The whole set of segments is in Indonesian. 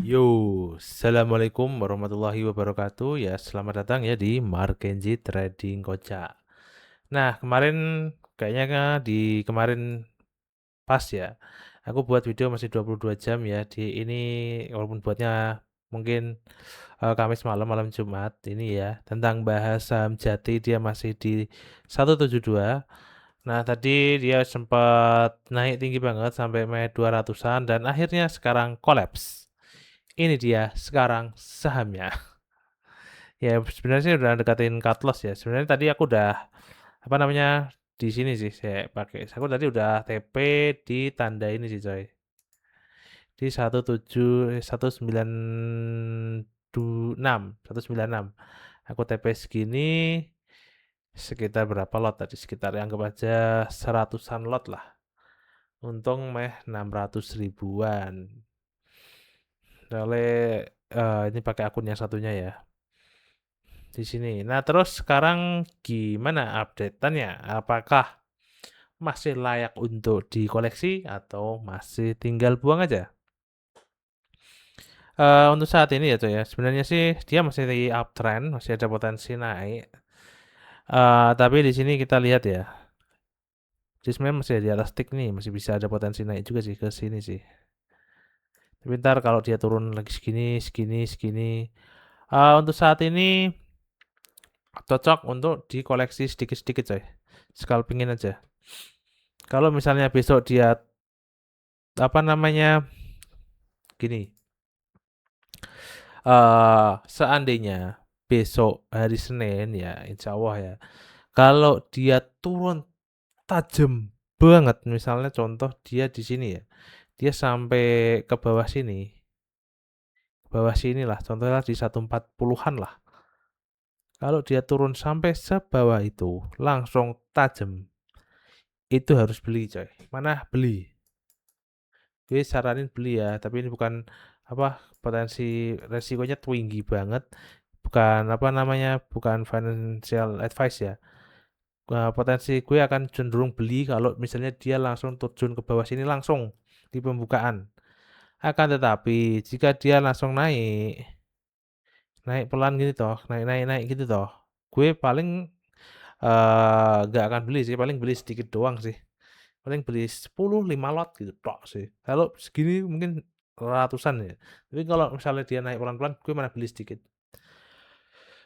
Yo, assalamualaikum warahmatullahi wabarakatuh. Ya, selamat datang ya di Markenzi Trading Kocak. Nah, kemarin kayaknya di kemarin pas ya. Aku buat video masih 22 jam ya. Di ini walaupun buatnya mungkin Kamis malam, malam Jumat ini ya tentang bahas saham Jati dia masih di 172. Nah, tadi dia sempat naik tinggi banget sampai 200-an dan akhirnya sekarang collapse. Ini dia sekarang sahamnya. Ya sebenarnya sih udah dekatin cut loss ya. Sebenarnya tadi aku udah apa namanya di sini sih saya pakai. Aku tadi udah TP di tanda ini sih coy. Di 196. Aku TP segini sekitar berapa lot tadi? Sekitar anggap aja seratusan lot lah. Untung meh 600 ribuan. Oleh ini pakai akun yang satunya ya. Di sini. Nah, terus sekarang gimana update-annya? Apakah masih layak untuk dikoleksi atau masih tinggal buang aja? Untuk saat ini ya, ya. Sebenarnya sih dia masih di uptrend, masih ada potensi naik. Tapi di sini kita lihat ya. Jadi sebenarnya masih di atas stick nih, masih bisa ada potensi naik juga sih ke sini sih. Tapi ntar kalau dia turun lagi segini, segini, segini. Untuk saat ini cocok untuk dikoleksi sedikit-sedikit coy. Scalpingin aja. Kalau misalnya besok dia apa namanya gini, seandainya besok hari Senin ya, insya Allah ya, kalau dia turun tajam banget, misalnya contoh dia di sini ya, dia sampai ke bawah sini lah, contohnya di 140-an lah. Kalau dia turun sampai sebawah itu, langsung tajam, itu harus beli coy. Mana beli? Gue saranin beli ya, tapi ini bukan apa potensi resikonya tinggi banget. Bukan apa namanya, bukan financial advice ya. Potensi gue akan cenderung beli kalau misalnya dia langsung terjun ke bawah sini langsung di pembukaan. Akan tetapi jika dia langsung naik, naik pelan gitu toh, naik naik naik gitu toh, gue paling nggak akan beli sih, paling beli sedikit doang sih. Paling beli 10 5 lot gitu tok sih. Kalau segini mungkin ratusan ya. Tapi kalau misalnya dia naik pelan-pelan, gue mana beli sedikit.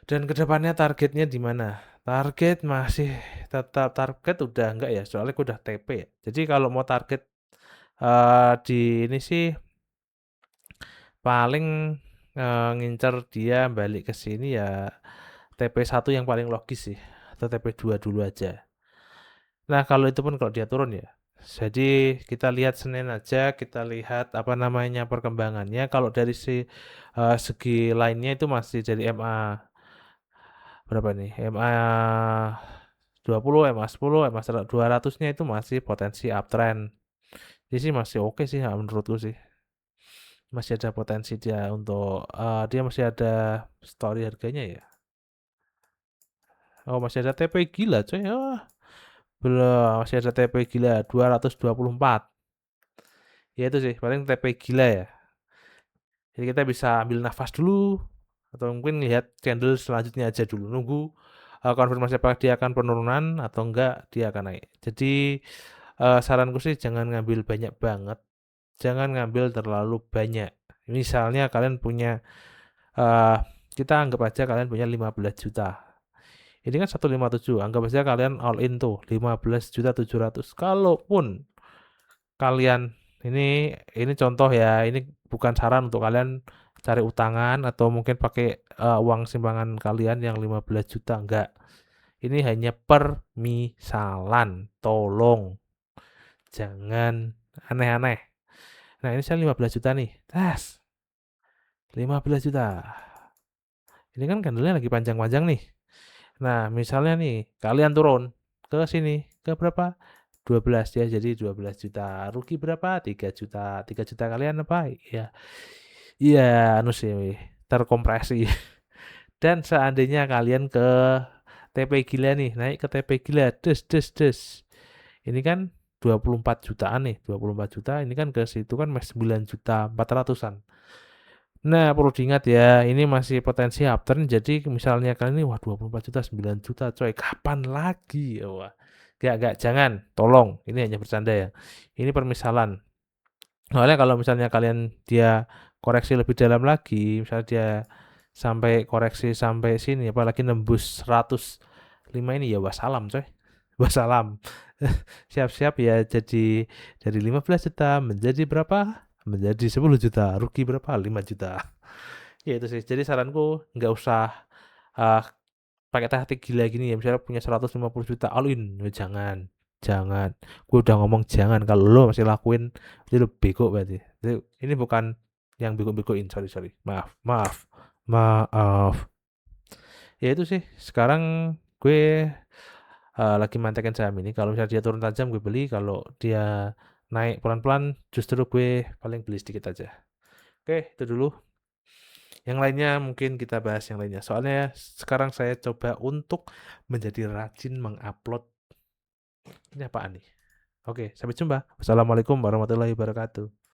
Dan kedepannya targetnya di mana? Target masih tetap target udah enggak ya, soalnya gue udah TP ya. Jadi kalau mau target di ini sih paling ngincer dia balik ke sini ya TP1 yang paling logis sih atau TP2 dulu aja. Nah, kalau itu pun kalau dia turun ya. Jadi kita lihat Senin aja, kita lihat apa namanya perkembangannya. Kalau dari segi lainnya itu masih jadi MA berapa nih? MA 20, MA 10, MA 200-nya itu masih potensi uptrend. Jadi sih masih oke sih menurutku sih. Masih ada potensi dia untuk dia masih ada story harganya ya. Oh, masih ada TP gila coy. Oh, belum, masih ada TP gila 224. Ya itu sih, paling TP gila ya. Jadi kita bisa ambil nafas dulu atau mungkin lihat candle selanjutnya aja dulu nunggu konfirmasi apakah dia akan penurunan atau enggak dia akan naik. Jadi saranku sih jangan ngambil banyak banget, jangan ngambil terlalu banyak. Misalnya kalian punya eh, kita anggap aja kalian punya 15 juta. Ini kan 157, anggap aja kalian all in tuh 15 juta 700. Kalaupun kalian ini contoh ya, ini bukan saran untuk kalian cari utangan atau mungkin pakai uang simpangan kalian yang 15 juta enggak. Ini hanya permisalan. Tolong jangan aneh-aneh. Nah, ini saya 15 juta nih. Tas. 15 juta. Ini kan candlenya lagi panjang-panjang nih. Nah, misalnya nih, kalian turun ke sini, ke berapa? 12 ya, jadi 12 juta. Rugi berapa? 3 juta. 3 juta kalian apa? Ya, iya, anu sih, terkompresi. Dan seandainya kalian ke TP gila nih, naik ke TP gila, des, des, des. Ini kan 24 jutaan nih, 24 juta, ini kan ke situ kan 9 juta 400-an. Nah, perlu diingat ya, ini masih potensi upturn. Jadi misalnya kalian ini, wah 24 juta, 9 juta, coy. Kapan lagi? Wah, gak, jangan. Tolong, ini hanya bercanda ya. Ini permisalan. Soalnya kalau misalnya kalian dia koreksi lebih dalam lagi, misalnya dia sampai koreksi sampai sini, apalagi nembus 105 ini, ya wassalam, coy. Wassalam. Siap-siap ya, jadi dari 15 juta menjadi berapa? Menjadi 10 juta. Rugi berapa? 5 juta. Ya itu sih. Jadi saranku nggak usah uh, pakai taktik gila gini ya. Misalnya punya 150 juta all in, ya jangan. Jangan. Gue udah ngomong jangan. Kalau lo masih lakuin, itu lo bego berarti. Ini bukan yang bego-begoin. Sorry, sorry. Maaf, maaf, maaf. Ya itu sih. Sekarang gue lagi mantengin saham ini. Kalau misalnya dia turun tajam, gue beli. Kalau dia naik pelan-pelan, justru gue paling beli sedikit aja. Oke, itu dulu. Yang lainnya mungkin kita bahas yang lainnya. Soalnya sekarang saya coba untuk menjadi rajin mengupload. Ini apaan nih? Oke, sampai jumpa. Wassalamualaikum warahmatullahi wabarakatuh.